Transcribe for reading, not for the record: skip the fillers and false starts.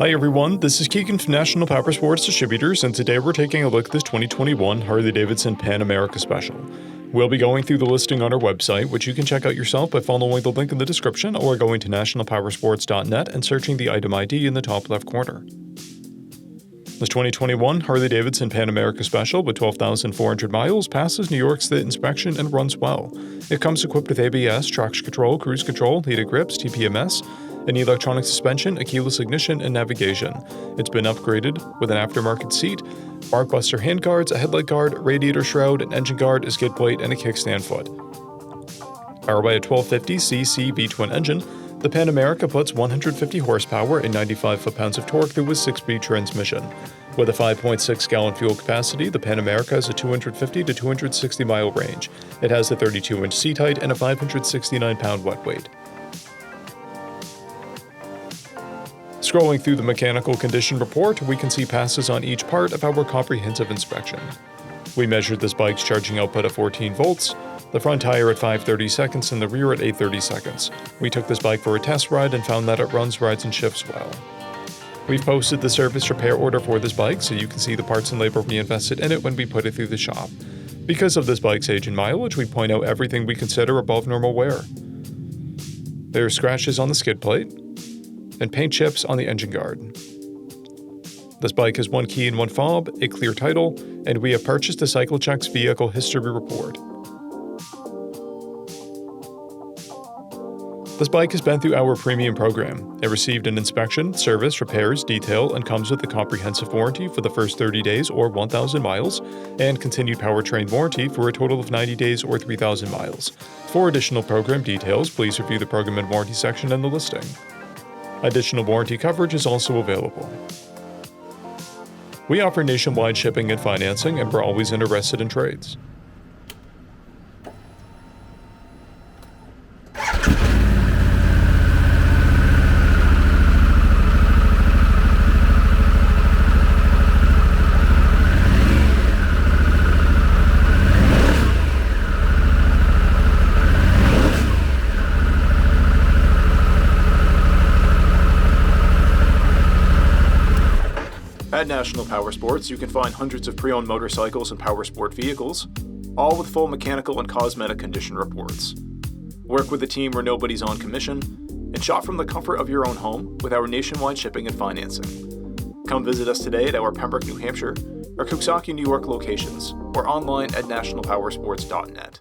Hi everyone, this is Keegan from National Powersports Distributors, and today we're taking a look at this 2021 Harley-Davidson Pan America Special. We'll be going through the listing on our website, which you can check out yourself by following the link in the description or going to nationalpowersports.net and searching the item ID in the top left corner. This 2021 Harley-Davidson Pan America Special with 12,400 miles passes New York State inspection and runs well. It comes equipped with ABS, traction control, cruise control, heated grips, TPMS, an electronic suspension, a keyless ignition, and navigation. It's been upgraded with an aftermarket seat, barkbuster handguards, a headlight guard, radiator shroud, an engine guard, a skid plate, and a kickstand foot. Powered by a 1250cc V-twin engine, the Pan America puts 150 horsepower and 95 foot-pounds of torque through a 6-speed transmission. With a 5.6-gallon fuel capacity, the Pan America has a 250 to 260-mile range. It has a 32-inch seat height and a 569-pound wet weight. Scrolling through the mechanical condition report, we can see passes on each part of our comprehensive inspection. We measured this bike's charging output at 14 volts, the front tire at 5/30 seconds and the rear at 8/30 seconds. We took this bike for a test ride and found that it runs, rides, and shifts well. We've posted the service repair order for this bike so you can see the parts and labor we invested in it when we put it through the shop. Because of this bike's age and mileage, we point out everything we consider above normal wear. There are scratches on the skid plate and paint chips on the engine guard. This bike has one key and one fob, a clear title, and we have purchased a CycleCheck's vehicle history report. This bike has been through our premium program. It received an inspection, service, repairs, detail, and comes with a comprehensive warranty for the first 30 days or 1,000 miles, and continued powertrain warranty for a total of 90 days or 3,000 miles. For additional program details, please review the program and warranty section in the listing. Additional warranty coverage is also available. We offer nationwide shipping and financing, and we're always interested in trades. At National Powersports, you can find hundreds of pre-owned motorcycles and powersport vehicles, all with full mechanical and cosmetic condition reports. Work with a team where nobody's on commission, and shop from the comfort of your own home with our nationwide shipping and financing. Come visit us today at our Pembroke, New Hampshire, or Coxsackie, New York locations, or online at nationalpowersports.net.